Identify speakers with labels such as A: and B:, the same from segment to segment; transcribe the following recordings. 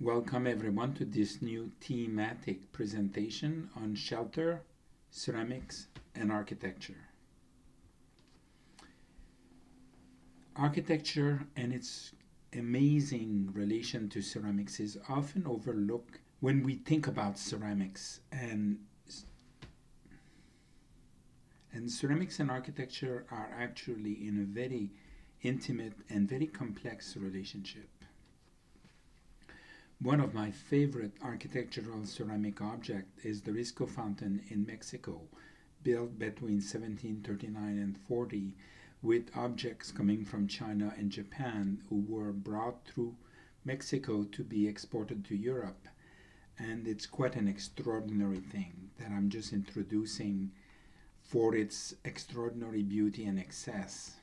A: Welcome everyone to this new thematic presentation on shelter, ceramics, and architecture. Architecture and its amazing relation to ceramics is often overlooked when we think about ceramics and ceramics and architecture are actually in a very intimate and very complex relationship. One of my favorite architectural ceramic objects is the Risco Fountain in Mexico, built between 1739 and 40, with objects coming from China and Japan who were brought through Mexico to be exported to Europe. And it's quite an extraordinary thing that I'm just introducing for its extraordinary beauty and excess.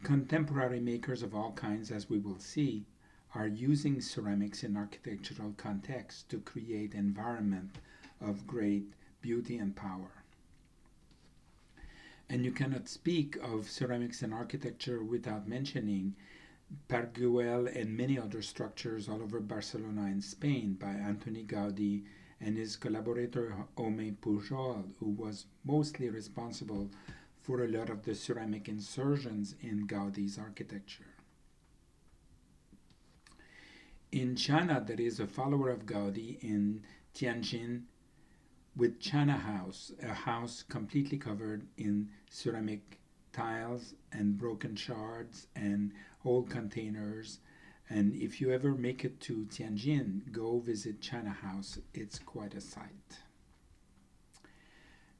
A: Contemporary makers of all kinds, as we will see, are using ceramics in architectural contexts to create environment of great beauty and power. And you cannot speak of ceramics and architecture without mentioning Parc Güell and many other structures all over Barcelona and Spain by Antoni Gaudí and his collaborator Jaume Pujol, who was mostly responsible for a lot of the ceramic insertions in Gaudí's architecture. In China, there is a follower of Gaudi in Tianjin with China House, a house completely covered in ceramic tiles and broken shards and old containers. And if you ever make it to Tianjin, go visit China House. It's quite a sight.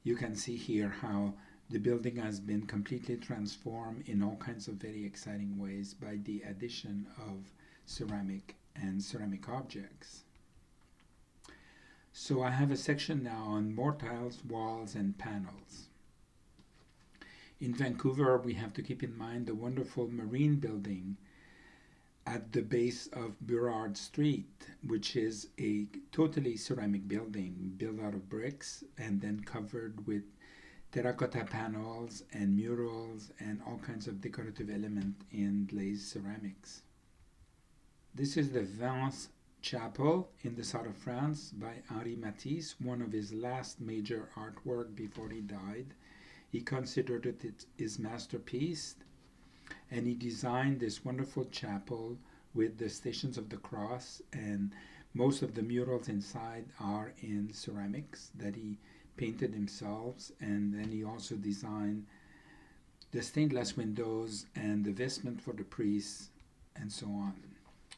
A: You can see here how the building has been completely transformed in all kinds of very exciting ways by the addition of ceramic and ceramic objects. So I have a section now on mortiles, walls, and panels. In Vancouver, we have to keep in mind the wonderful Marine building at the base of Burrard Street, which is a totally ceramic building built out of bricks and then covered with terracotta panels and murals and all kinds of decorative elements in glazed ceramics. This is the Vence Chapel in the south of France by Henri Matisse, one of his last major artwork before he died. He considered it his masterpiece, and he designed this wonderful chapel with the Stations of the Cross, and most of the murals inside are in ceramics that he painted himself, and then he also designed the stained glass windows and the vestment for the priests and so on.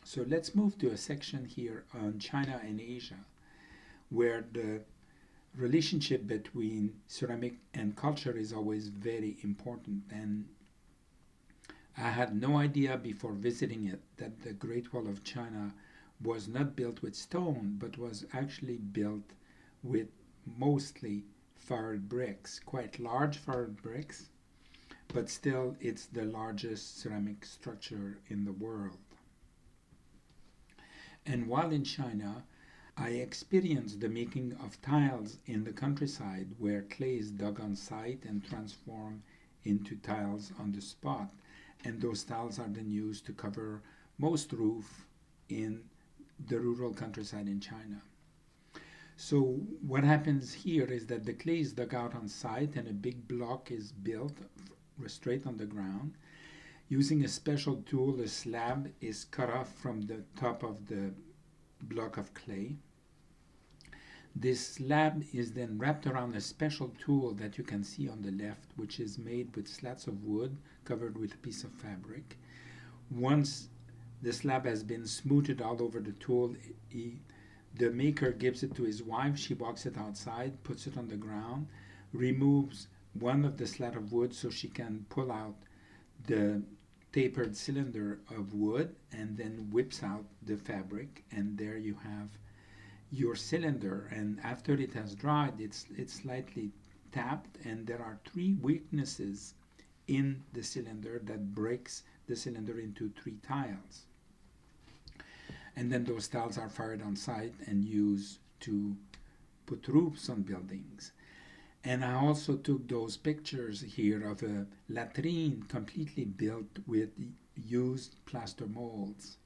A: So let's move to a section here on China and Asia, where the relationship between ceramic and culture is always very important. And I had no idea before visiting it that the Great Wall of China was not built with stone, but was actually built with mostly fired bricks, quite large fired bricks, but still it's the largest ceramic structure in the world. And while in China, I experienced the making of tiles in the countryside where clay is dug on site and transformed into tiles on the spot. And those tiles are then used to cover most roof in the rural countryside in China. So what happens here is that the clay is dug out on site and a big block is built straight on the ground. Using a special tool, a slab is cut off from the top of the block of clay. This slab is then wrapped around a special tool that you can see on the left, which is made with slats of wood covered with a piece of fabric. Once the slab has been smoothed all over the tool, the maker gives it to his wife. She walks it outside, puts it on the ground, removes one of the slat of wood so she can pull out the tapered cylinder of wood, and then whips out the fabric, and there you have your cylinder. And after it has dried, it's slightly tapped, and there are three weaknesses in the cylinder that breaks the cylinder into three tiles. And then those tiles are fired on site and used to put roofs on buildings. And I also took those pictures here of a latrine completely built with used plaster molds.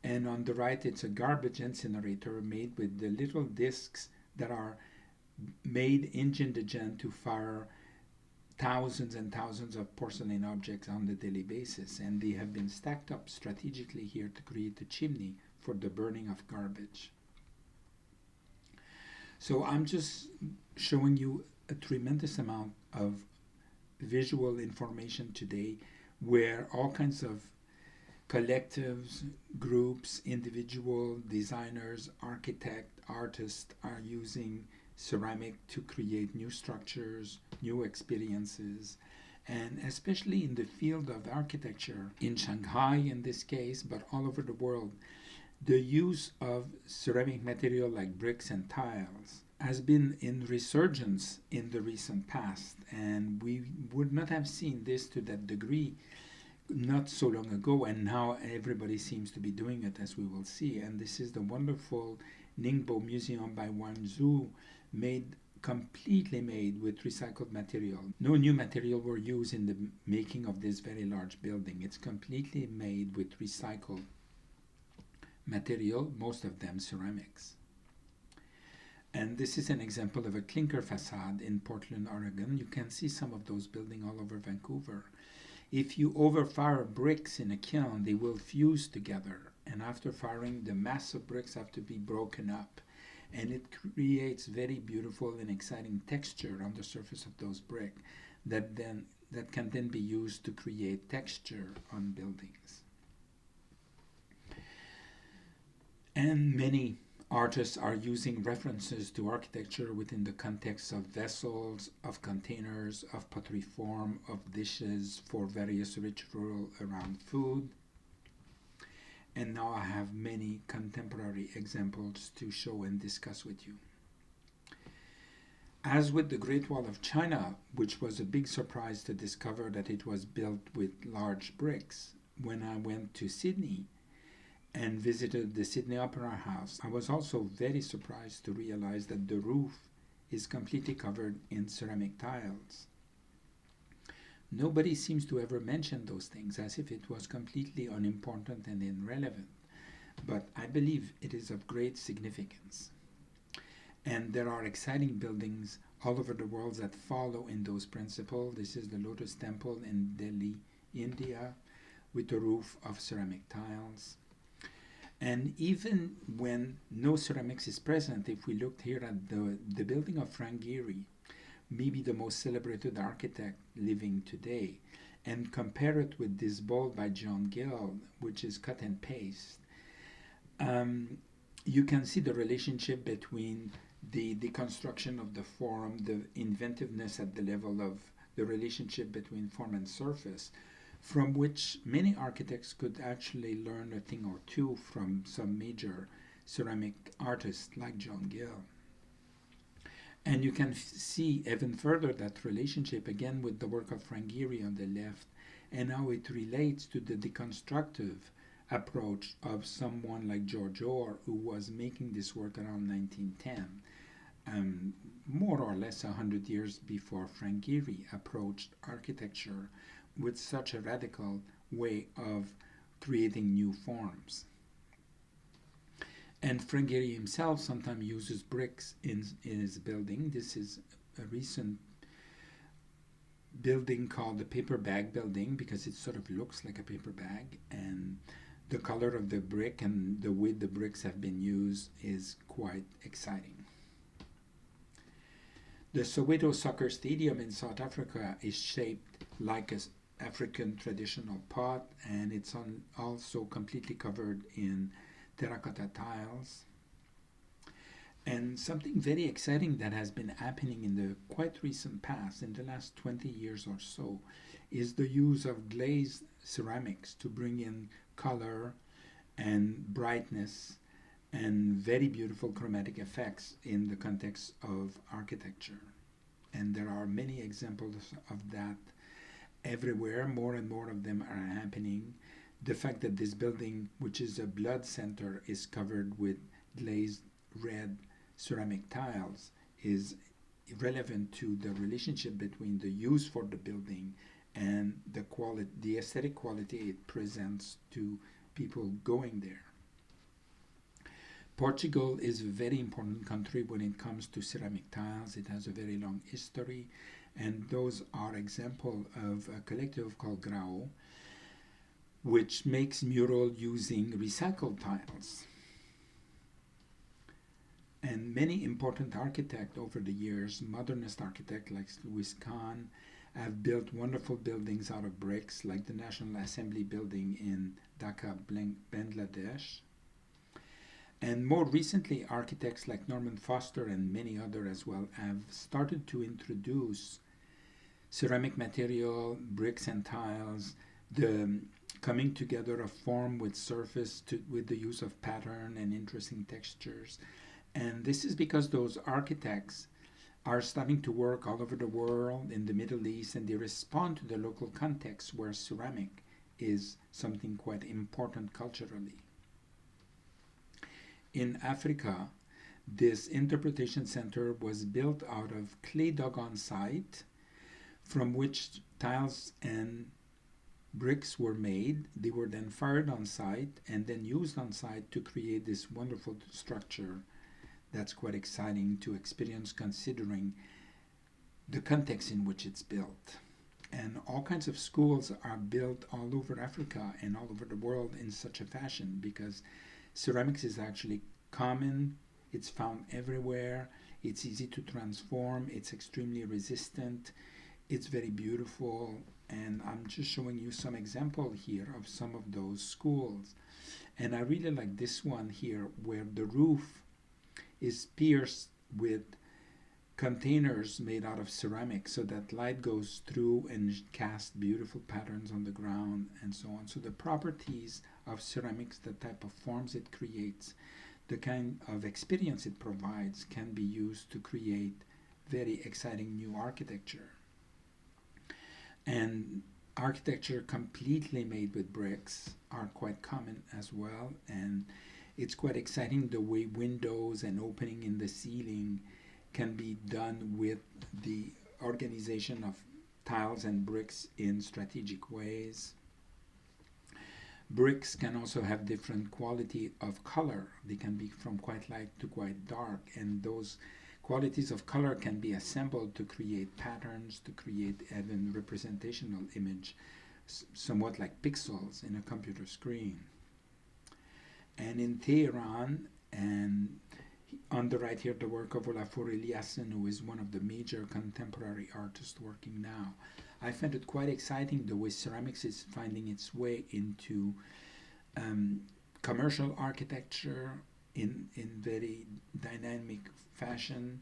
A: And on the right, it's a garbage incinerator made with the little discs that are made in Jindajan to fire thousands and thousands of porcelain objects on a daily basis. And they have been stacked up strategically here to create a chimney for the burning of garbage. So I'm just showing you a tremendous amount of visual information today where all kinds of collectives, groups, individual designers, architects, artists are using ceramic to create new structures, new experiences, and especially in the field of architecture, in Shanghai in this case, but all over the world, the use of ceramic material like bricks and tiles has been in resurgence in the recent past, and we would not have seen this to that degree not so long ago, and now everybody seems to be doing it, as we will see. And this is the wonderful Ningbo Museum by Wang Zhu, completely made with recycled material. No new material were used in the making of this very large building. It's completely made with recycled material, most of them ceramics. And this is an example of a clinker facade in Portland, Oregon. You can see some of those buildings all over Vancouver. If you overfire bricks in a kiln, they will fuse together. And after firing, the mass of bricks have to be broken up. And it creates very beautiful and exciting texture on the surface of those bricks that can then be used to create texture on buildings. And many artists are using references to architecture within the context of vessels, of containers, of pottery form, of dishes for various rituals around food. And now I have many contemporary examples to show and discuss with you. As with the Great Wall of China, which was a big surprise to discover that it was built with large bricks, when I went to Sydney and visited the Sydney Opera House, I was also very surprised to realize that the roof is completely covered in ceramic tiles. Nobody seems to ever mention those things, as if it was completely unimportant and irrelevant. But I believe it is of great significance. And there are exciting buildings all over the world that follow in those principles. This is the Lotus Temple in Delhi, India, with a roof of ceramic tiles. And even when no ceramics is present, if we looked here at the building of Frank Gehry, maybe the most celebrated architect living today, and compare it with this bowl by John Gill, which is cut and paste, you can see the relationship between the construction of the form, the inventiveness at the level of the relationship between form and surface, from which many architects could actually learn a thing or two from some major ceramic artists like John Gill. And you can see even further that relationship again with the work of Frank Gehry on the left, and how it relates to the deconstructive approach of someone like George Orr, who was making this work around 1910, more or less 100 years before Frank Gehry approached architecture with such a radical way of creating new forms. And Frank Gehry himself sometimes uses bricks in his building. This is a recent building called the Paper Bag Building, because it sort of looks like a paper bag, and the color of the brick and the way the bricks have been used is quite exciting. The Soweto Soccer Stadium in South Africa is shaped like an African traditional pot, and it's also completely covered in terracotta tiles. And something very exciting that has been happening in the quite recent past, in the last 20 years or so, is the use of glazed ceramics to bring in color and brightness and very beautiful chromatic effects in the context of architecture. And there are many examples of that everywhere. More and more of them are happening. The fact that this building, which is a blood center, is covered with glazed red ceramic tiles is relevant to the relationship between the use for the building and the quality, the aesthetic quality it presents to people going there. Portugal is a very important country when it comes to ceramic tiles. It has a very long history, and those are example of a collective called Grau, which makes mural using recycled tiles. And many important architects over the years, modernist architects like Louis Kahn, have built wonderful buildings out of bricks, like the National Assembly building in Dhaka, Bangladesh. And more recently, architects like Norman Foster and many others as well have started to introduce ceramic material, bricks and tiles, the coming together of form with surface with the use of pattern and interesting textures. And this is because those architects are starting to work all over the world, in the Middle East, and they respond to the local context where ceramic is something quite important culturally. In Africa, this interpretation center was built out of clay dug on site, from which tiles and bricks were made. They were then fired on site and then used on site to create this wonderful structure that's quite exciting to experience, considering the context in which it's built. And all kinds of schools are built all over Africa and all over the world in such a fashion, because ceramics is actually common, it's found everywhere, it's easy to transform, it's extremely resistant, it's very beautiful, and I'm just showing you some example here of some of those schools. And I really like this one here, where the roof is pierced with containers made out of ceramic, so that light goes through and casts beautiful patterns on the ground and so on. So the properties of ceramics, the type of forms it creates, the kind of experience it provides, can be used to create very exciting new architecture. And architecture completely made with bricks are quite common as well, and it's quite exciting the way windows and opening in the ceiling can be done with the organization of tiles and bricks in strategic ways. Bricks can also have different quality of color. They can be from quite light to quite dark, and those qualities of color can be assembled to create patterns, to create even representational image, somewhat like pixels in a computer screen. And in Tehran, and on the right here, the work of Olafur Eliasson, who is one of the major contemporary artists working now. I find it quite exciting the way ceramics is finding its way into commercial architecture in very dynamic fashion.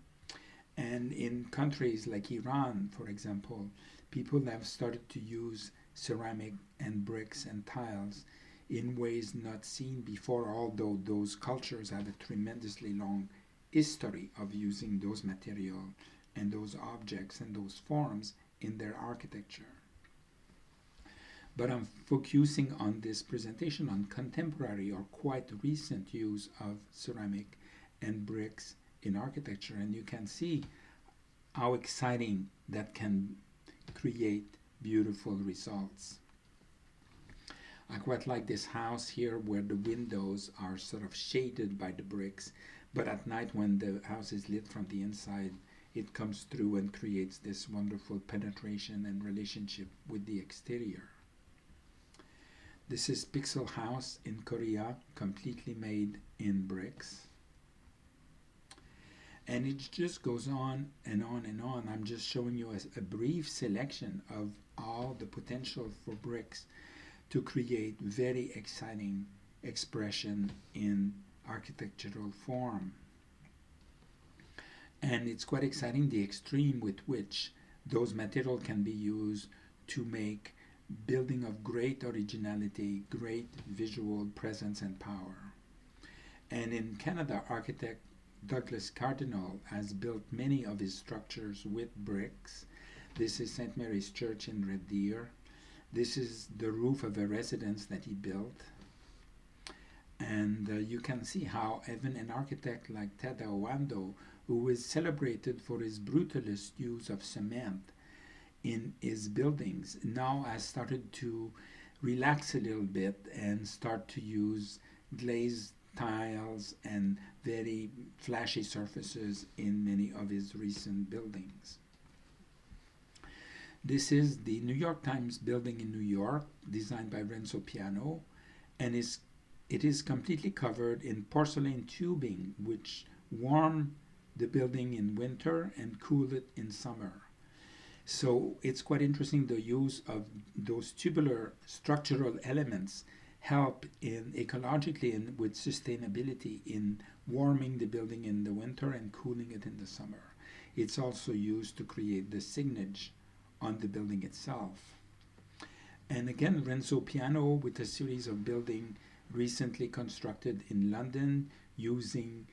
A: And in countries like Iran, for example, people have started to use ceramic and bricks and tiles in ways not seen before, although those cultures have a tremendously long history of using those materials and those objects and those forms in their architecture. But I'm focusing on this presentation on contemporary or quite recent use of ceramic and bricks in architecture, and you can see how exciting that can create beautiful results. I quite like this house here where the windows are sort of shaded by the bricks, but at night when the house is lit from the inside, it comes through and creates this wonderful penetration and relationship with the exterior. This is Pixel House in Korea, completely made in bricks. And it just goes on and on and on. I'm just showing you a brief selection of all the potential for bricks to create very exciting expression in architectural form. And it's quite exciting the extreme with which those materials can be used to make building of great originality, great visual presence and power. And in Canada, architect Douglas Cardinal has built many of his structures with bricks. This is St. Mary's Church in Red Deer. This is the roof of a residence that he built. And you can see how even an architect like Tadao Wando, who is celebrated for his brutalist use of cement in his buildings, now has started to relax a little bit and start to use glazed tiles and very flashy surfaces in many of his recent buildings. This is the New York Times building in New York, designed by Renzo Piano, and it is completely covered in porcelain tubing, which warm the building in winter and cool it in summer. So it's quite interesting, the use of those tubular structural elements help in ecologically and with sustainability in warming the building in the winter and cooling it in the summer. It's also used to create the signage on the building itself. And again, Renzo Piano with a series of buildings recently constructed in London using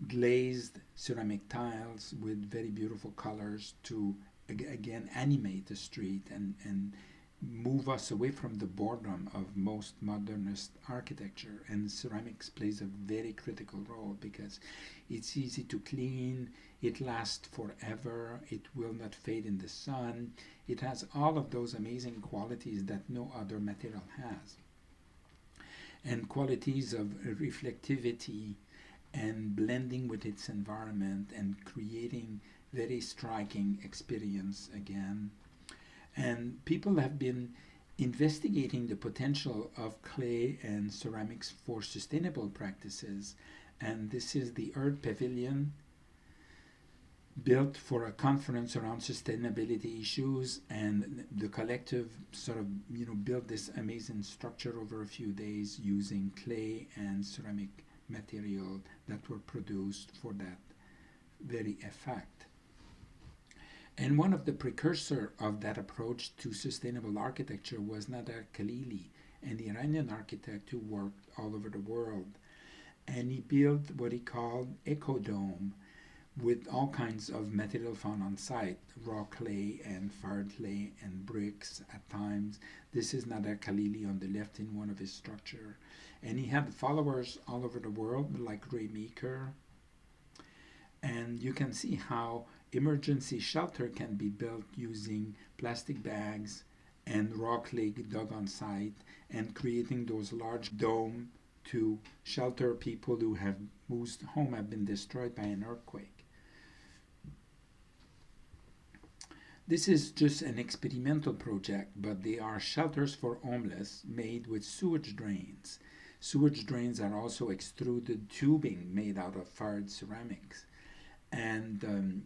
A: glazed ceramic tiles with very beautiful colors to again animate the street and move us away from the boredom of most modernist architecture. And ceramics plays a very critical role because it's easy to clean, it lasts forever, it will not fade in the sun, it has all of those amazing qualities that no other material has, and qualities of reflectivity and blending with its environment and creating very striking experience again. And people have been investigating the potential of clay and ceramics for sustainable practices. And this is the Earth Pavilion, built for a conference around sustainability issues, and the collective sort of built this amazing structure over a few days using clay and ceramic material that were produced for that very effect. And one of the precursors of that approach to sustainable architecture was Nader Khalili, an Iranian architect who worked all over the world. And he built what he called Ecodome, with all kinds of material found on site, raw clay and fired clay and bricks at times. This is Nader Khalili on the left in one of his structures. And he had followers all over the world, like Ray Meeker. And you can see how emergency shelter can be built using plastic bags and raw clay dug on site, and creating those large domes to shelter people whose home have been destroyed by an earthquake. This is just an experimental project, but they are shelters for homeless made with sewage drains. Sewage drains are also extruded tubing made out of fired ceramics. And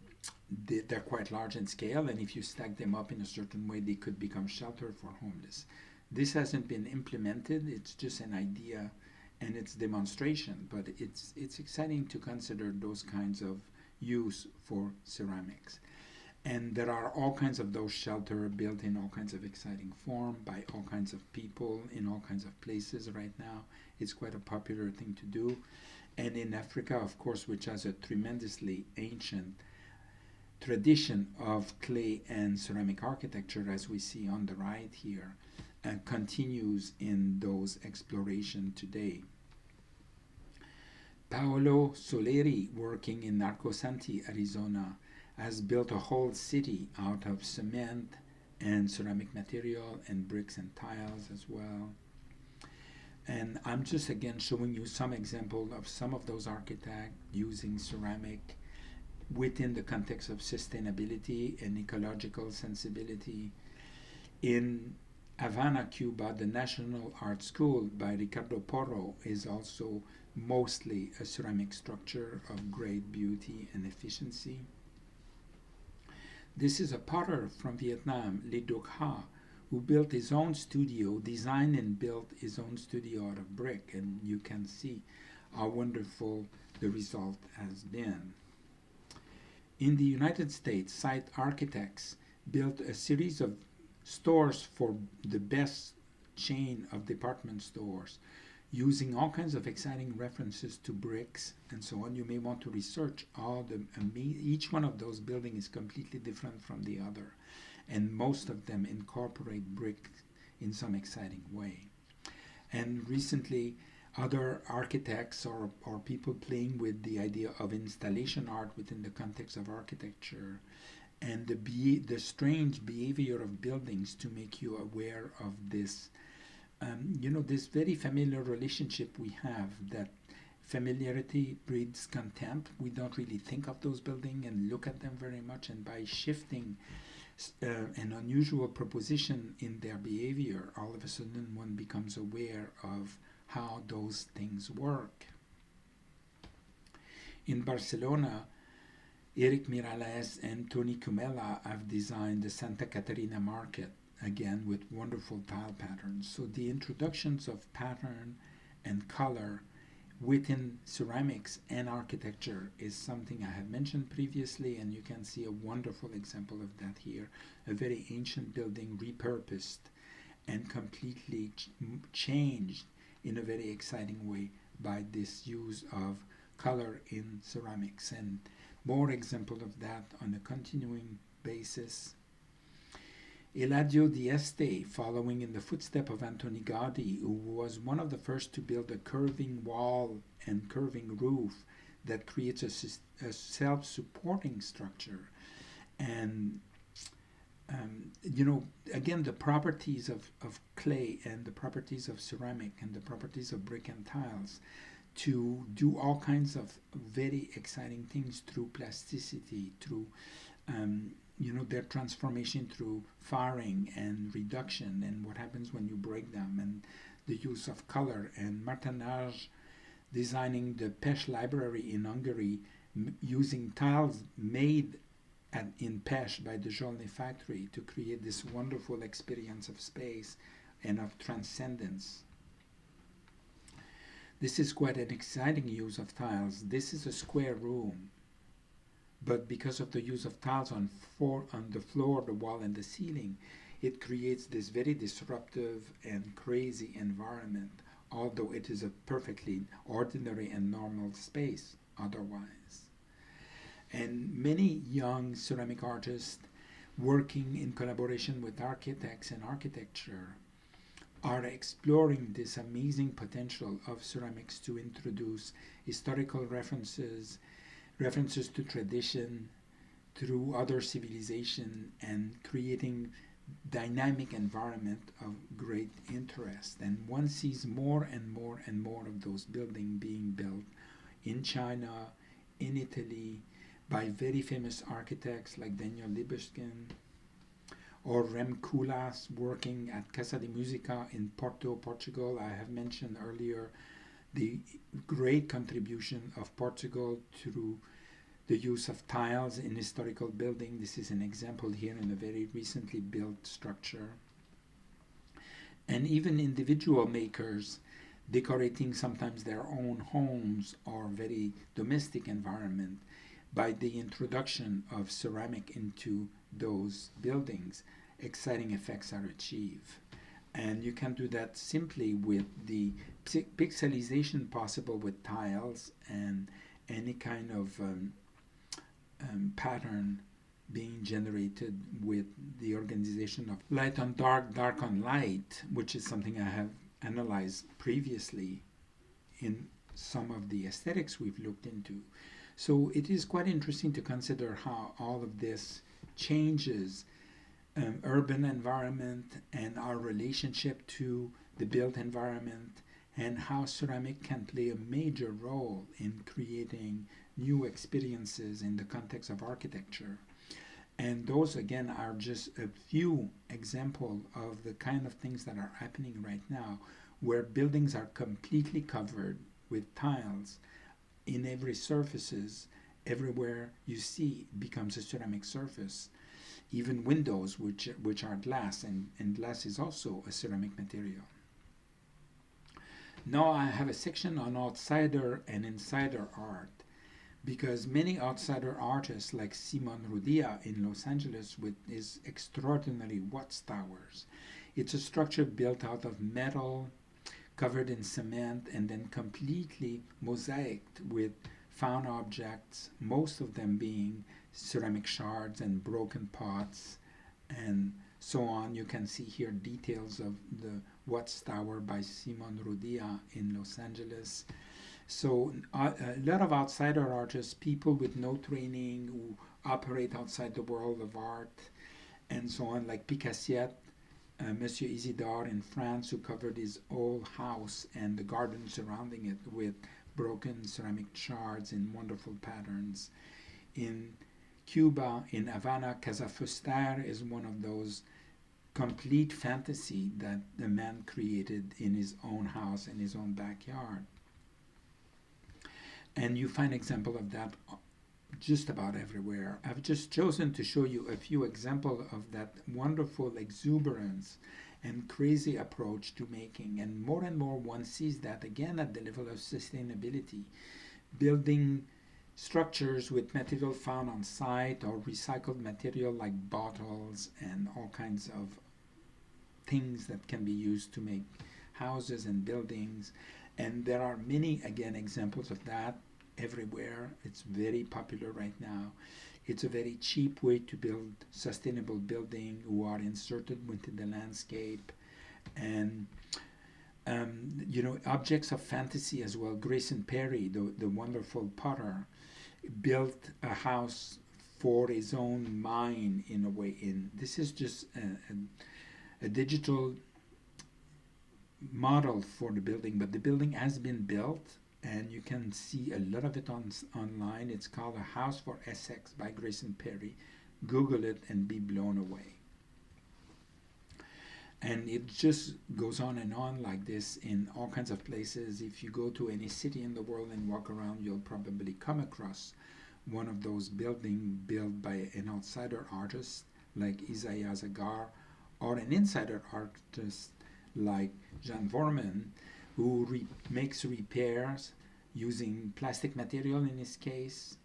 A: they're quite large in scale, and if you stack them up in a certain way, they could become shelter for homeless. This hasn't been implemented, it's just an idea and it's demonstration, but it's exciting to consider those kinds of use for ceramics. And there are all kinds of those shelters built in all kinds of exciting form by all kinds of people in all kinds of places right now. It's quite a popular thing to do. And in Africa, of course, which has a tremendously ancient tradition of clay and ceramic architecture, as we see on the right here, continues in those explorations today. Paolo Soleri, working in Narcosanti, Arizona, has built a whole city out of cement and ceramic material and bricks and tiles as well. And I'm just again showing you some example of some of those architects using ceramic within the context of sustainability and ecological sensibility. In Havana, Cuba, the National Art School by Ricardo Porro is also mostly a ceramic structure of great beauty and efficiency. This is a potter from Vietnam, Le Duc Ha, who built his own studio, designed and built his own studio out of brick, and you can see how wonderful the result has been. In the United States, Site Architects built a series of stores for the best chain of department stores, using all kinds of exciting references to bricks and so on. You may want to research each one of those buildings is completely different from the other, and most of them incorporate brick in some exciting way. And recently, other architects or people playing with the idea of installation art within the context of architecture, and the strange behavior of buildings to make you aware of this, this very familiar relationship we have, that Familiarity breeds contempt. We don't really think of those buildings and look at them very much, and by shifting an unusual proposition in their behavior, all of a sudden one becomes aware of how those things work. In Barcelona, Eric Miralles and Tony Cumella have designed the Santa Catarina market, again with wonderful tile patterns. So the introductions of pattern and color within ceramics and architecture is something I have mentioned previously, and you can see a wonderful example of that here. A very ancient building repurposed and completely changed in a very exciting way by this use of color in ceramics, and more examples of that on a continuing basis. Eladio Dieste, following in the footsteps of Antoni Gaudi, who was one of the first to build a curving wall and curving roof that creates a self-supporting structure. And again, the properties of clay and the properties of ceramic and the properties of brick and tiles to do all kinds of very exciting things through plasticity, through their transformation through firing and reduction, and what happens when you break them, and the use of color. And Martin Nagy designing the Pest library in Hungary using tiles made in Pest by the Jolny factory to create this wonderful experience of space and of transcendence. This is quite an exciting use of tiles. This is a square room, but because of the use of tiles on the floor, the wall, and the ceiling, it creates this very disruptive and crazy environment, although it is a perfectly ordinary and normal space otherwise. And many young ceramic artists working in collaboration with architects and architecture are exploring this amazing potential of ceramics to introduce historical references to tradition through other civilization, and creating dynamic environment of great interest. And one sees more and more and more of those buildings being built in China, in Italy, by very famous architects like Daniel Libeskind, or Rem Koolhaas working at Casa de Musica in Porto, Portugal. I have mentioned earlier the great contribution of Portugal through the use of tiles in historical building. This is an example here in a very recently built structure. And even individual makers decorating sometimes their own homes or very domestic environment by the introduction of ceramic into those buildings, exciting effects are achieved. And you can do that simply with the pixelization possible with tiles and any kind of pattern being generated with the organization of light on dark, dark on light, which is something I have analyzed previously in some of the aesthetics we've looked into. So it is quite interesting to consider how all of this changes urban environment and our relationship to the built environment, and how ceramic can play a major role in creating new experiences in the context of architecture. And those, again, are just a few examples of the kind of things that are happening right now, where buildings are completely covered with tiles in every surfaces. Everywhere you see becomes a ceramic surface. Even windows, which are glass, and glass is also a ceramic material. Now I have a section on outsider and insider art, because many outsider artists like Simon Rudia in Los Angeles with his extraordinary Watts Towers. It's a structure built out of metal, covered in cement, and then completely mosaicked with found objects, most of them being ceramic shards and broken pots and so on. You can see here details of the Watts Tower by Simon Rudia in Los Angeles. So a lot of outsider artists, people with no training who operate outside the world of art and so on, like Picassiette, Monsieur Isidore in France, who covered his whole house and the garden surrounding it with broken ceramic shards in wonderful patterns. In Cuba, in Havana, Casa Fuster is one of those complete fantasy that the man created in his own house, in his own backyard. And you find example of that just about everywhere. I've just chosen to show you a few examples of that wonderful exuberance and crazy approach to making. And more one sees that again at the level of sustainability. Building structures with material found on site or recycled material like bottles and all kinds of things that can be used to make houses and buildings. And there are many, again, examples of that everywhere. It's very popular right now. It's a very cheap way to build sustainable building who are inserted within the landscape. And objects of fantasy as well. Grayson Perry, the wonderful potter, built a house for his own mind in a way. This is just a digital model for the building, but the building has been built, and you can see a lot of it online. It's called A House for Essex by Grayson Perry. Google it and be blown away. And it just goes on and on like this in all kinds of places. If you go to any city in the world and walk around, you'll probably come across one of those buildings built by an outsider artist like Isaiah Zagar, or an insider artist like Jan Vorman, who makes repairs using plastic material in his case,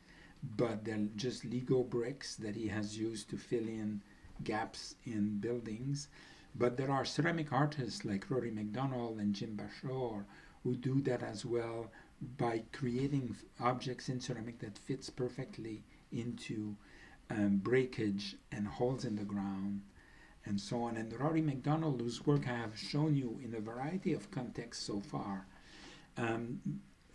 A: but they're just Lego bricks that he has used to fill in gaps in buildings. But there are ceramic artists like Rory McDonald and Jim Bashor who do that as well by creating objects in ceramic that fits perfectly into breakage and holes in the ground and so on. And Rory McDonald, whose work I have shown you in a variety of contexts so far,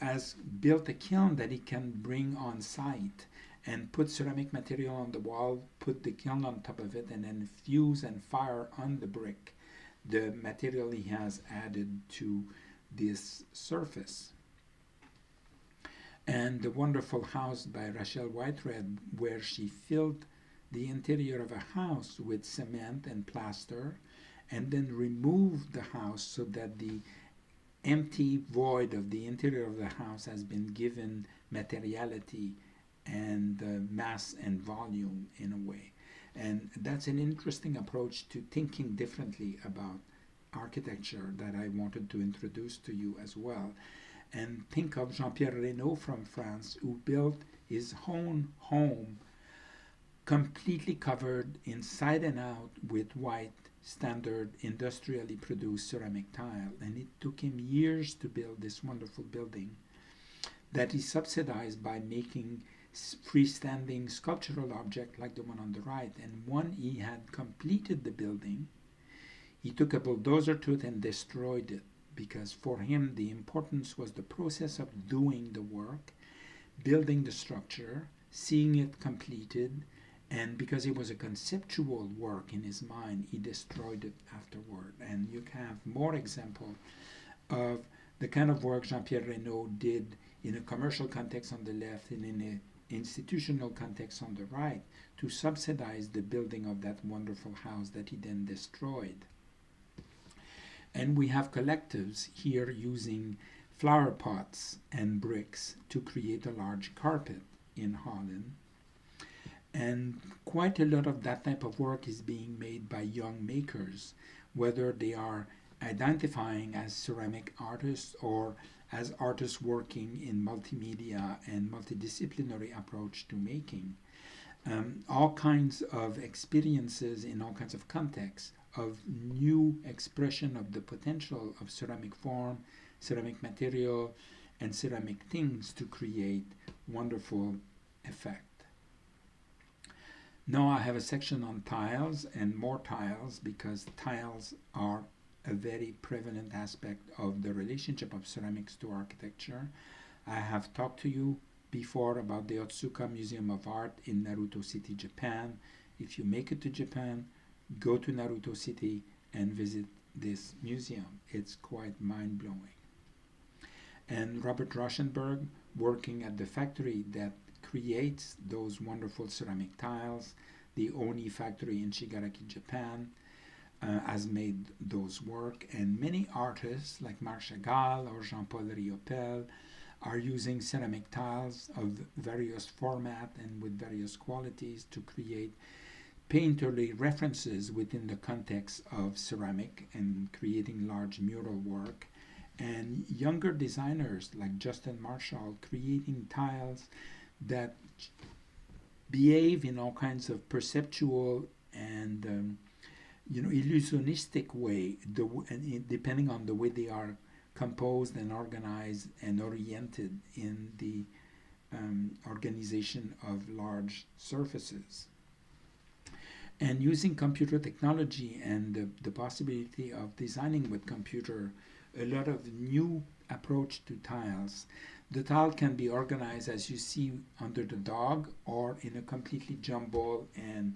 A: has built a kiln that he can bring on site and put ceramic material on the wall, put the kiln on top of it, and then fuse and fire on the brick the material he has added to this surface. And the wonderful house by Rachel Whitered, where she filled the interior of a house with cement and plaster, and then removed the house so that the empty void of the interior of the house has been given materiality and mass and volume in a way. And that's an interesting approach to thinking differently about architecture that I wanted to introduce to you as well. And think of Jean-Pierre Reynaud from France, who built his own home completely covered inside and out with white standard industrially produced ceramic tile. And it took him years to build this wonderful building that he subsidized by making freestanding sculptural object like the one on the right. And when he had completed the building, he took a bulldozer to it and destroyed it, because for him the importance was the process of doing the work, building the structure, seeing it completed, and because it was a conceptual work in his mind, he destroyed it afterward. And you can have more example of the kind of work Jean-Pierre Reynaud did in a commercial context on the left and in an institutional context on the right to subsidize the building of that wonderful house that he then destroyed. And we have collectives here using flower pots and bricks to create a large carpet in Holland. And quite a lot of that type of work is being made by young makers, whether they are identifying as ceramic artists or as artists working in multimedia and multidisciplinary approach to making. All kinds of experiences in all kinds of contexts of new expression of the potential of ceramic form, ceramic material, and ceramic things to create wonderful effect. Now I have a section on tiles and more tiles, because tiles are a very prevalent aspect of the relationship of ceramics to architecture. I have talked to you before about the Otsuka Museum of Art in Naruto City, Japan. If you make it to Japan, go to Naruto City and visit this museum. It's quite mind-blowing. And Robert Rauschenberg, working at the factory that creates those wonderful ceramic tiles, the Oni factory in Shigaraki, Japan, has made those work. And many artists like Marc Chagall or Jean-Paul Riopel are using ceramic tiles of various format and with various qualities to create painterly references within the context of ceramic and creating large mural work. And younger designers like Justin Marshall creating tiles that behave in all kinds of perceptual and illusionistic way, depending on the way they are composed and organized and oriented in the organization of large surfaces. And using computer technology and the possibility of designing with computer a lot of new approach to tiles. The tile can be organized as you see under the dog or in a completely jumbled and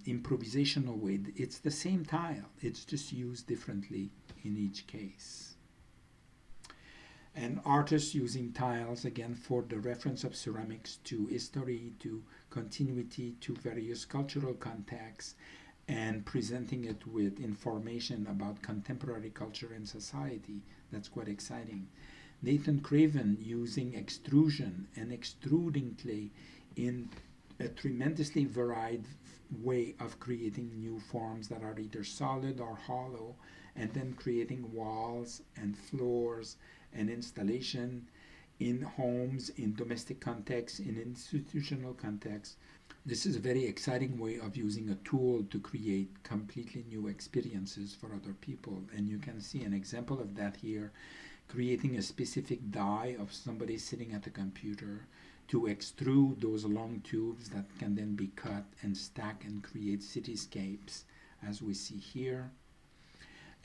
A: improvisational way. It's the same tile, it's just used differently in each case. And artists using tiles again for the reference of ceramics to history, to continuity, to various cultural contexts, and presenting it with information about contemporary culture and society. That's quite exciting. Nathan Craven using extrusion and extruding clay in a tremendously varied way of creating new forms that are either solid or hollow, and then creating walls and floors and installation in homes, in domestic contexts, in institutional contexts. This is a very exciting way of using a tool to create completely new experiences for other people. And you can see an example of that here, creating a specific die of somebody sitting at a computer to extrude those long tubes that can then be cut and stack and create cityscapes, as we see here.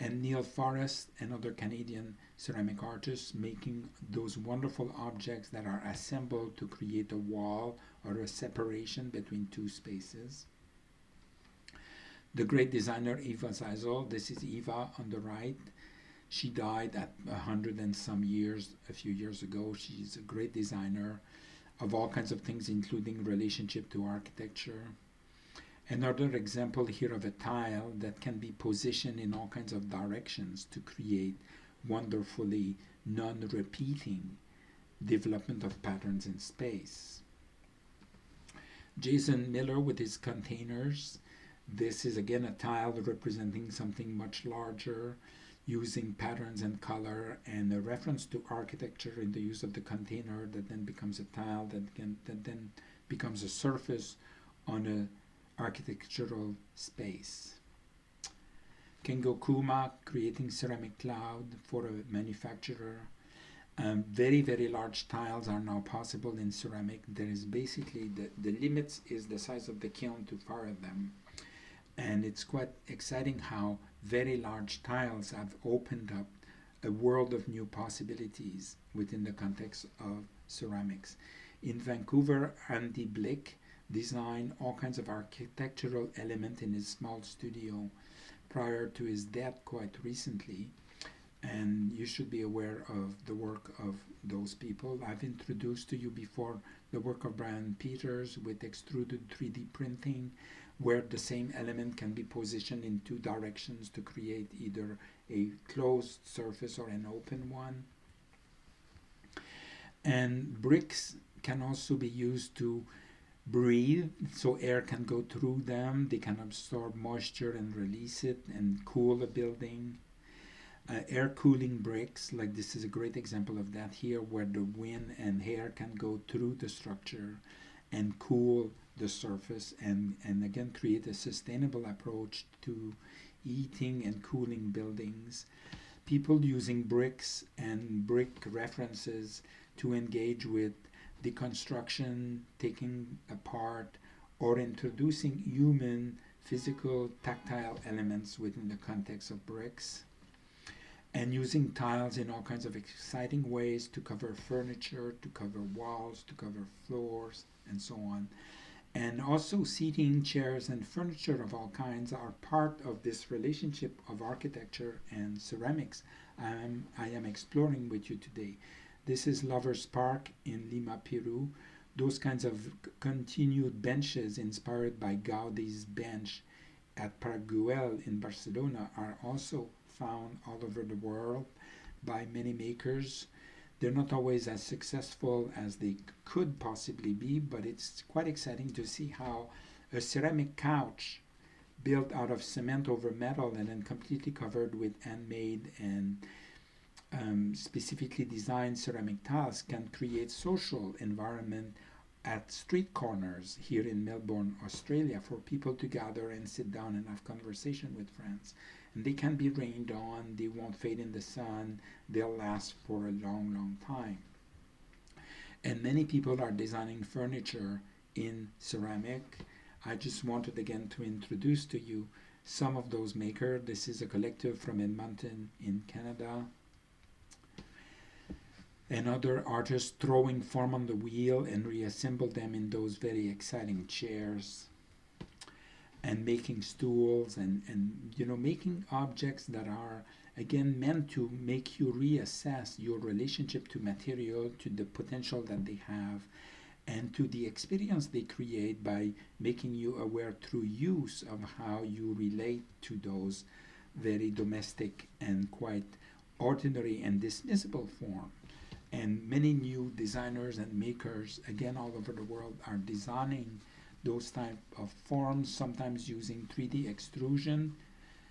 A: And Neil Forrest, another Canadian ceramic artist, making those wonderful objects that are assembled to create a wall or a separation between two spaces. The great designer Eva Zeisel, this is Eva on the right. She died at 100 and some years, a few years ago. She's a great designer of all kinds of things, including relationship to architecture. Another example here of a tile that can be positioned in all kinds of directions to create wonderfully non-repeating development of patterns in space. Jason Miller with his containers. This is again a tile representing something much larger, using patterns and color and a reference to architecture in the use of the container that then becomes a tile that then becomes a surface on a architectural space. Kengo Kuma creating ceramic cloud for a manufacturer. Very, very large tiles are now possible in ceramic. There is basically the limits is the size of the kiln to fire them. And it's quite exciting how very large tiles have opened up a world of new possibilities within the context of ceramics. In Vancouver, Andy Blick designed all kinds of architectural elements in his small studio prior to his death quite recently. And you should be aware of the work of those people. I've introduced to you before the work of Brian Peters with extruded 3D printing, where the same element can be positioned in two directions to create either a closed surface or an open one. And bricks can also be used to breathe, so air can go through them. They can absorb moisture and release it and cool a building. Air cooling bricks, like this is a great example of that here, where the wind and air can go through the structure and cool the surface and again create a sustainable approach to heating and cooling buildings. People using bricks and brick references to engage with deconstruction, taking apart, or introducing human, physical, tactile elements within the context of bricks. And using tiles in all kinds of exciting ways to cover furniture, to cover walls, to cover floors, and so on. And also seating, chairs, and furniture of all kinds are part of this relationship of architecture and ceramics I am exploring with you today. This is Lovers Park in Lima, Peru. Those kinds of continued benches inspired by Gaudi's bench at Parc Güell in Barcelona are also found all over the world by many makers. They're not always as successful as they could possibly be, but it's quite exciting to see how a ceramic couch built out of cement over metal and then completely covered with handmade and specifically designed ceramic tiles can create social environment at street corners here in Melbourne, Australia, for people to gather and sit down and have conversation with friends. And they can be rained on, they won't fade in the sun, they'll last for a long, long time. And many people are designing furniture in ceramic. I just wanted again to introduce to you some of those makers. This is a collective from Edmonton in Canada. And other artists throwing form on the wheel and reassemble them in those very exciting chairs, and making stools and making objects that are again meant to make you reassess your relationship to material, to the potential that they have, and to the experience they create by making you aware through use of how you relate to those very domestic and quite ordinary and dismissible form. And many new designers and makers, again, all over the world, are designing those type of forms, sometimes using 3D extrusion,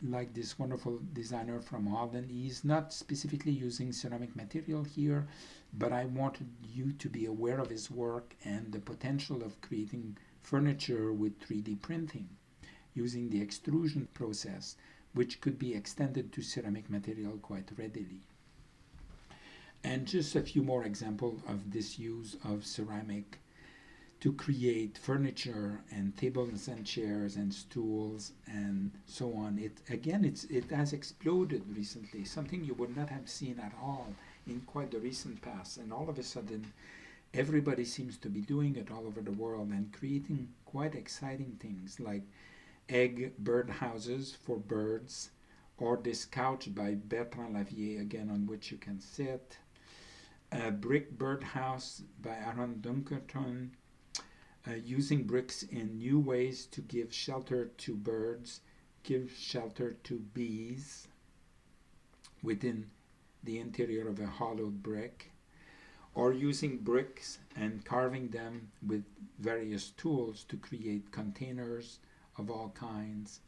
A: like this wonderful designer from Holland. He's not specifically using ceramic material here, but I wanted you to be aware of his work and the potential of creating furniture with 3D printing using the extrusion process, which could be extended to ceramic material quite readily. And just a few more examples of this use of ceramic to create furniture and tables and chairs and stools and so on. It has exploded recently, something you would not have seen at all in quite the recent past. And all of a sudden, everybody seems to be doing it all over the world and creating quite exciting things like egg bird houses for birds, or this couch by Bertrand Lavier, again, on which you can sit. A brick birdhouse by Aaron Dunkerton, using bricks in new ways to give shelter to birds, give shelter to bees within the interior of a hollowed brick, or using bricks and carving them with various tools to create containers of all kinds.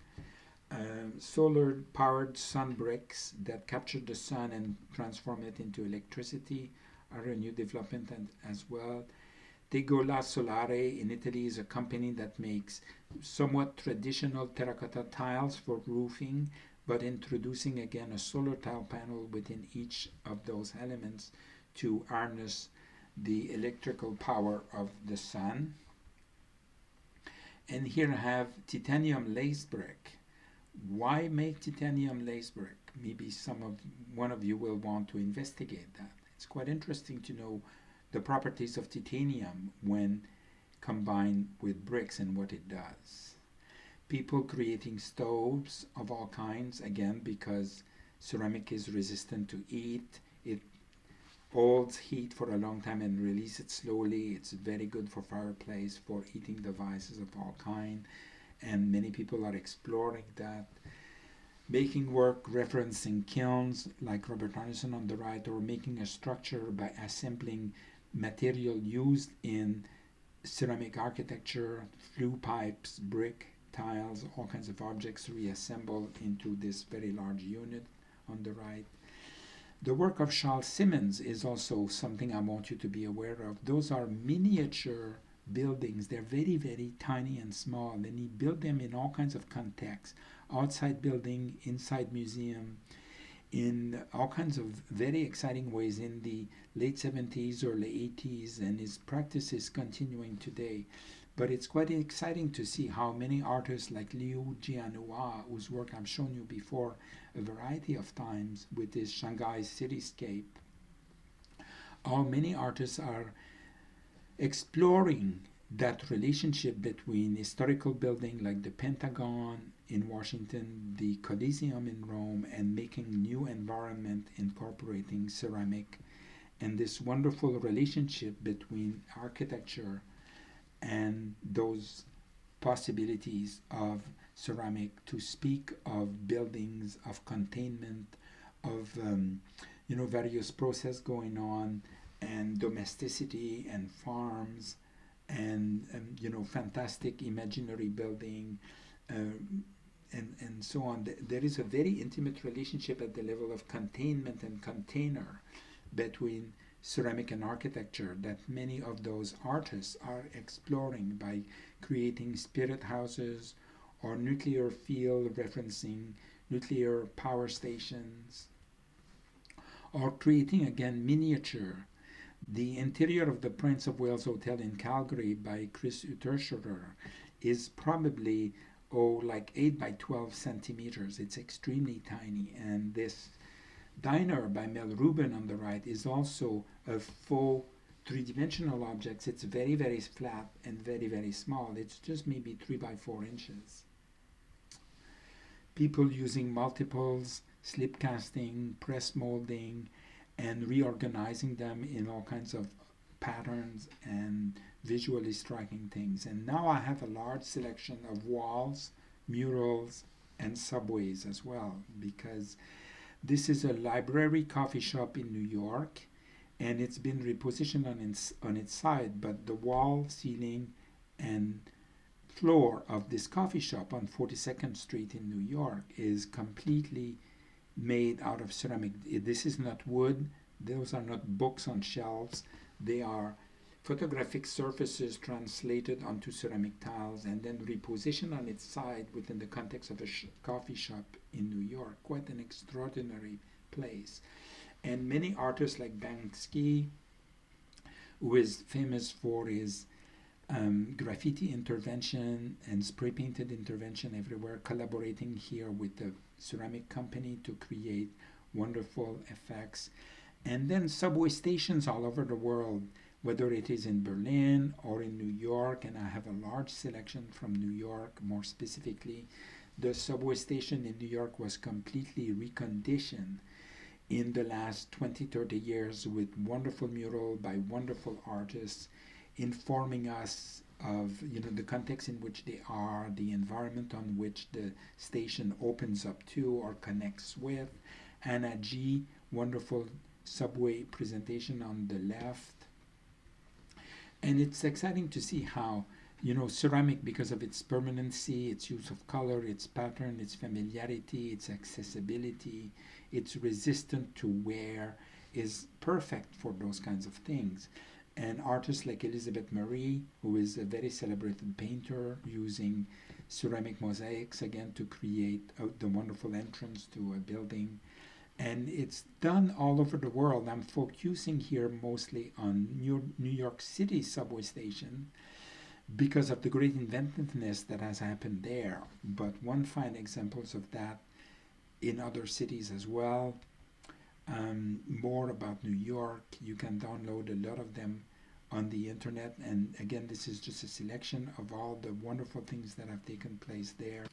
A: Solar-powered sun bricks that capture the sun and transform it into electricity are a new development as well. Tegola Solare in Italy is a company that makes somewhat traditional terracotta tiles for roofing, but introducing again a solar tile panel within each of those elements to harness the electrical power of the sun. And here I have titanium lace brick. Why make titanium lace brick? Maybe one of you will want to investigate that. It's quite interesting to know the properties of titanium when combined with bricks and what it does. People creating stoves of all kinds, again, because ceramic is resistant to heat. It holds heat for a long time and releases it slowly. It's very good for fireplace, for heating devices of all kinds, and many people are exploring that. Making work referencing kilns like Robert Anderson on the right, or making a structure by assembling material used in ceramic architecture, flue pipes, brick, tiles, all kinds of objects reassembled into this very large unit on the right. The work of Charles Simmons is also something I want you to be aware of. Those are miniature buildings. They're very, very tiny and small, and he built them in all kinds of contexts. Outside building, inside museum, in all kinds of very exciting ways in the late 70s, early 80s, and his practice is continuing today. But it's quite exciting to see how many artists like Liu Jianhua, whose work I've shown you before a variety of times with his Shanghai cityscape, how many artists are exploring that relationship between historical building like the Pentagon in Washington, the Coliseum in Rome, and making new environment incorporating ceramic, and this wonderful relationship between architecture and those possibilities of ceramic to speak of buildings, of containment, of various process going on, and domesticity and farms, and fantastic imaginary building, and so on. There is a very intimate relationship at the level of containment and container between ceramic and architecture that many of those artists are exploring by creating spirit houses or nuclear field referencing nuclear power stations, or creating again miniature. The interior of the Prince of Wales Hotel in Calgary by Chris Uterscherer is probably like 8 by 12 centimeters. It's extremely tiny, and this diner by Mel Rubin on the right is also a faux three-dimensional object. It's very, very flat and very, very small. It's just maybe 3 by 4 inches. People using multiples, slip casting, press molding, and reorganizing them in all kinds of patterns and visually striking things. And now I have a large selection of walls, murals, and subways as well, because this is a library coffee shop in New York, and it's been repositioned on its side, but the wall, ceiling, and floor of this coffee shop on 42nd Street in New York is completely made out of ceramic. This is not wood. Those are not books on shelves. They are photographic surfaces translated onto ceramic tiles and then repositioned on its side within the context of a coffee shop in New York. Quite an extraordinary place. And many artists like Banksy, who is famous for his graffiti intervention and spray painted intervention everywhere, collaborating here with the ceramic company to create wonderful effects. And then subway stations all over the world, whether it is in Berlin or in New York, and I have a large selection from New York. More specifically, the subway station in New York was completely reconditioned in the last 20-30 years with wonderful mural by wonderful artists, informing us of the context in which they are, the environment on which the station opens up to or connects with. Anna G, wonderful subway presentation on the left. And it's exciting to see how ceramic, because of its permanency, its use of color, its pattern, its familiarity, its accessibility, its resistant to wear, is perfect for those kinds of things. And artists like Elizabeth Marie, who is a very celebrated painter, using ceramic mosaics again to create the wonderful entrance to a building. And it's done all over the world. I'm focusing here mostly on New York City subway station because of the great inventiveness that has happened there. But one find examples of that in other cities as well. More about New York, you can download a lot of them on the internet, and again, this is just a selection of all the wonderful things that have taken place there.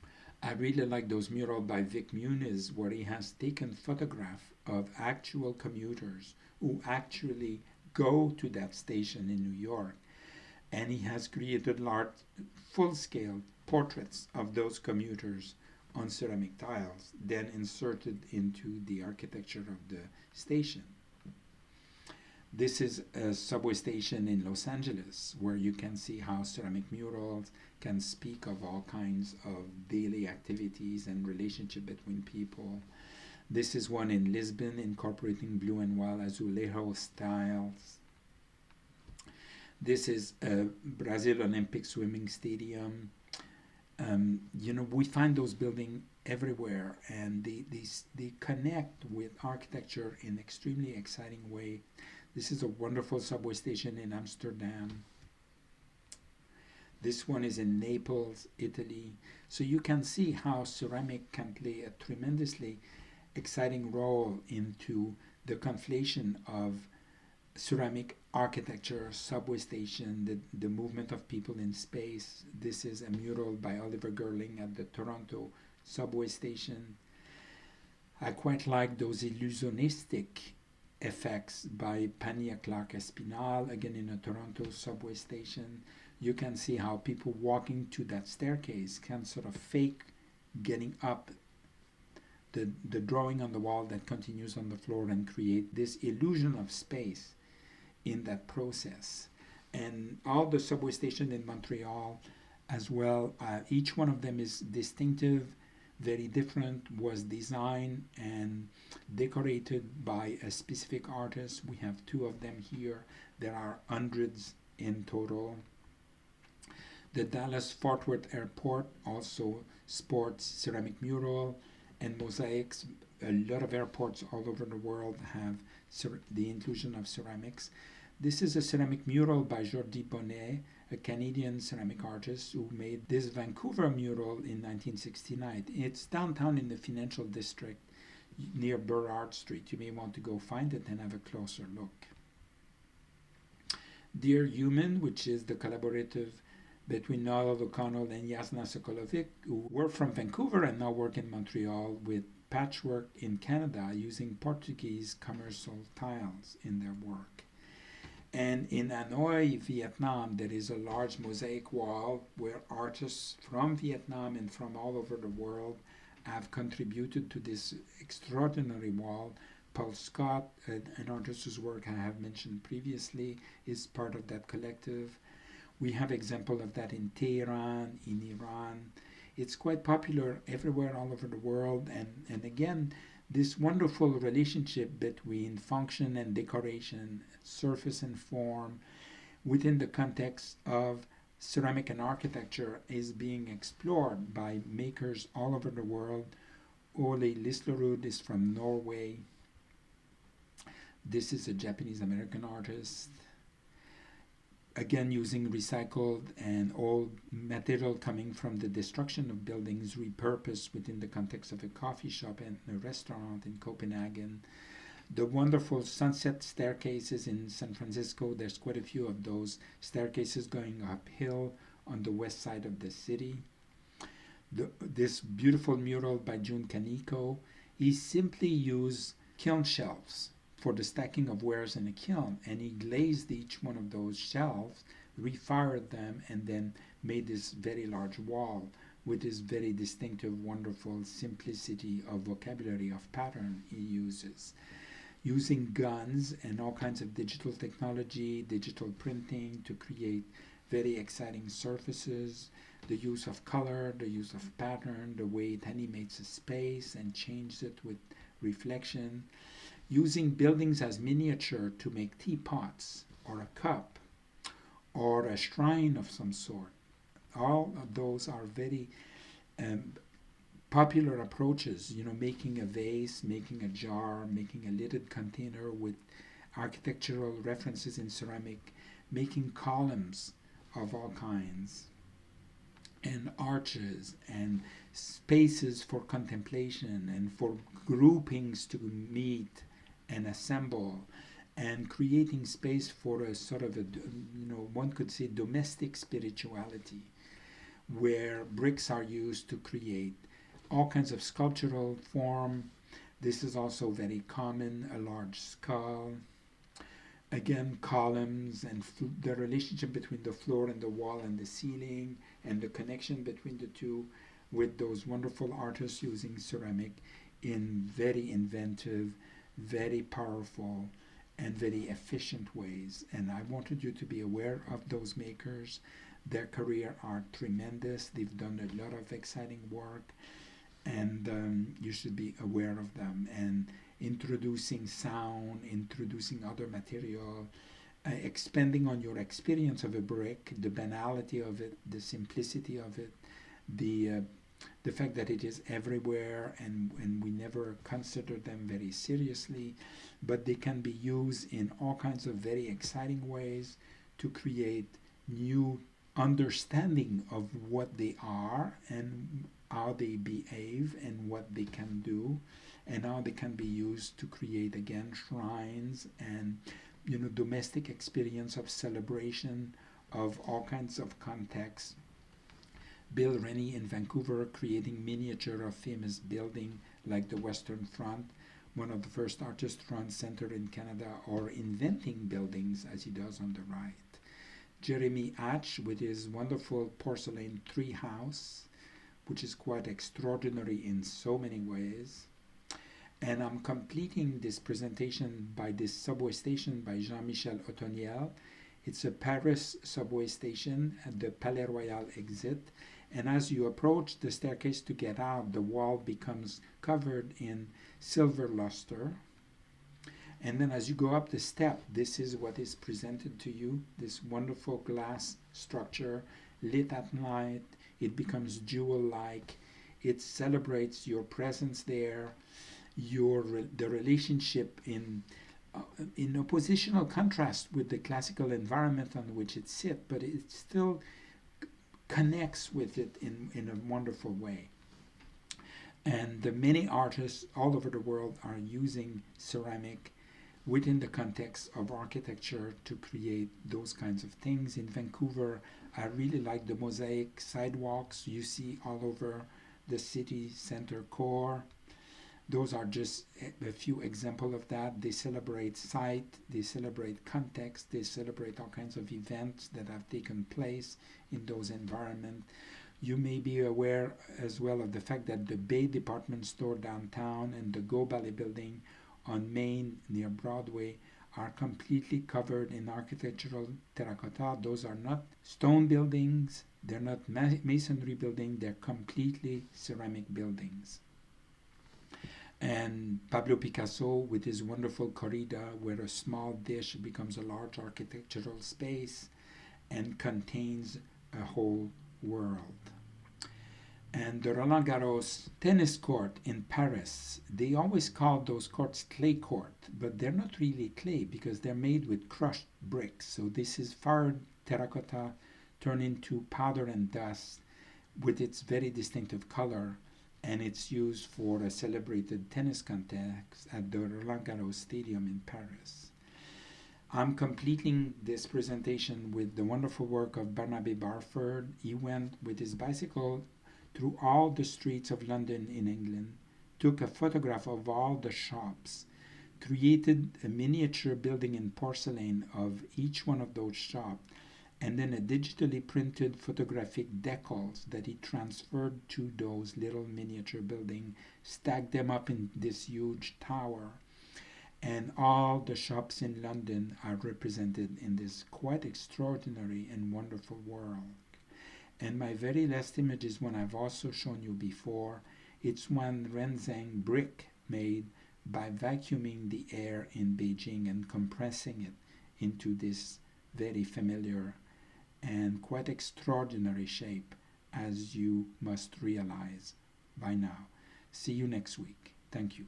A: I really like those murals by Vic Muniz, where he has taken photographs of actual commuters who actually go to that station in New York, and he has created large full-scale portraits of those commuters on ceramic tiles, then inserted into the architecture of the station. This is a subway station in Los Angeles, where you can see how ceramic murals can speak of all kinds of daily activities and relationship between people. This is one in Lisbon, incorporating blue and white azulejo styles. This is a Brazil Olympic swimming stadium. We find those buildings everywhere, and they connect with architecture in an extremely exciting way. This is a wonderful subway station in Amsterdam. This one is in Naples, Italy. So you can see how ceramic can play a tremendously exciting role into the conflation of ceramic architecture, subway station, the movement of people in space. This is a mural by Oliver Girling at the Toronto subway station. I quite like those illusionistic effects by Pania Clark Espinal, again in a Toronto subway station. You can see how people walking to that staircase can sort of fake getting up the drawing on the wall that continues on the floor and create this illusion of space in that process. And all the subway stations in Montreal as well, each one of them is distinctive, very different, was designed and decorated by a specific artist. We have two of them here. There are hundreds in total. The Dallas Fort Worth Airport also sports ceramic mural and mosaics. A lot of airports all over the world have the inclusion of ceramics. This is a ceramic mural by Jordi Bonnet, a Canadian ceramic artist who made this Vancouver mural in 1969. It's downtown in the financial district near Burrard Street. You may want to go find it and have a closer look. Dear Human, which is the collaborative between Noel O'Connell and Jasna Sokolovic, who were from Vancouver and now work in Montreal with patchwork in Canada using Portuguese commercial tiles in their work. And in Hanoi, Vietnam, there is a large mosaic wall where artists from Vietnam and from all over the world have contributed to this extraordinary wall. Paul Scott, an artist whose work I have mentioned previously, is part of that collective. We have examples of that in Tehran, in Iran. It's quite popular everywhere all over the world. And again, this wonderful relationship between function and decoration, surface and form, within the context of ceramic and architecture is being explored by makers all over the world. Ole Lislerud is from Norway. This is a Japanese-American artist. Again, using recycled and old material coming from the destruction of buildings repurposed within the context of a coffee shop and a restaurant in Copenhagen. The wonderful sunset staircases in San Francisco, there's quite a few of those staircases going uphill on the west side of the city. This beautiful mural by Jun Kaneko, he simply used kiln shelves for the stacking of wares in a kiln, and he glazed each one of those shelves, refired them, and then made this very large wall with this very distinctive, wonderful simplicity of vocabulary of pattern he uses. Using guns and all kinds of digital technology, digital printing to create very exciting surfaces, the use of color, the use of pattern, the way it animates a space and changes it with reflection. Using buildings as miniature to make teapots or a cup or a shrine of some sort. All of those are very popular approaches, making a vase, making a jar, making a lidded container with architectural references in ceramic, making columns of all kinds, and arches and spaces for contemplation and for groupings to meet and assemble, and creating space for a sort of one could say domestic spirituality, where bricks are used to create all kinds of sculptural form. This is also very common, a large skull. Again, columns and the relationship between the floor and the wall and the ceiling, and the connection between the two with those wonderful artists using ceramic in very inventive, very powerful, and very efficient ways. And I wanted you to be aware of those makers. Their career are tremendous. They've done a lot of exciting work, and you should be aware of them. And introducing sound, introducing other material, expanding on your experience of a brick, the banality of it, the simplicity of it, the fact that it is everywhere, and we never consider them very seriously, but they can be used in all kinds of very exciting ways to create new understanding of what they are and how they behave and what they can do, and how they can be used to create, again, shrines and domestic experience of celebration of all kinds of contexts. Bill Rennie in Vancouver creating miniature of famous building like the Western Front, one of the first artist-run center in Canada, or inventing buildings as he does on the right. Jeremy Hatch with his wonderful porcelain tree house, which is quite extraordinary in so many ways. And I'm completing this presentation by this subway station by Jean-Michel Otoniel. It's a Paris subway station at the Palais Royal exit. And as you approach the staircase to get out, the wall becomes covered in silver luster. And then as you go up the step, this is what is presented to you, this wonderful glass structure lit at night. It becomes jewel-like. It celebrates your presence there, the relationship in oppositional contrast with the classical environment on which it sits, but it still connects with it in a wonderful way. And many artists all over the world are using ceramic within the context of architecture to create those kinds of things. In Vancouver, I really like the mosaic sidewalks you see all over the city center core. Those are just a few examples of that. They celebrate site, they celebrate context, they celebrate all kinds of events that have taken place in those environments. You may be aware as well of the fact that the Bay Department Store downtown and the Go Ballet Building on Main near Broadway are completely covered in architectural terracotta. Those are not stone buildings, they're not masonry buildings, they're completely ceramic buildings. And Pablo Picasso with his wonderful corrida, where a small dish becomes a large architectural space and contains a whole world. And the Roland Garros tennis court in Paris, they always call those courts clay court, but they're not really clay because they're made with crushed bricks. So this is fired terracotta turned into powder and dust with its very distinctive color, and it's used for a celebrated tennis contest at the Roland Garros Stadium in Paris. I'm completing this presentation with the wonderful work of Barnabé Barford. He went with his bicycle through all the streets of London in England, took a photograph of all the shops, created a miniature building in porcelain of each one of those shops, and then a digitally printed photographic decals that he transferred to those little miniature buildings, stacked them up in this huge tower. And all the shops in London are represented in this quite extraordinary and wonderful world. And my very last image is one I've also shown you before. It's one Renzeng brick made by vacuuming the air in Beijing and compressing it into this very familiar and quite extraordinary shape, as you must realize by now. See you next week. Thank you.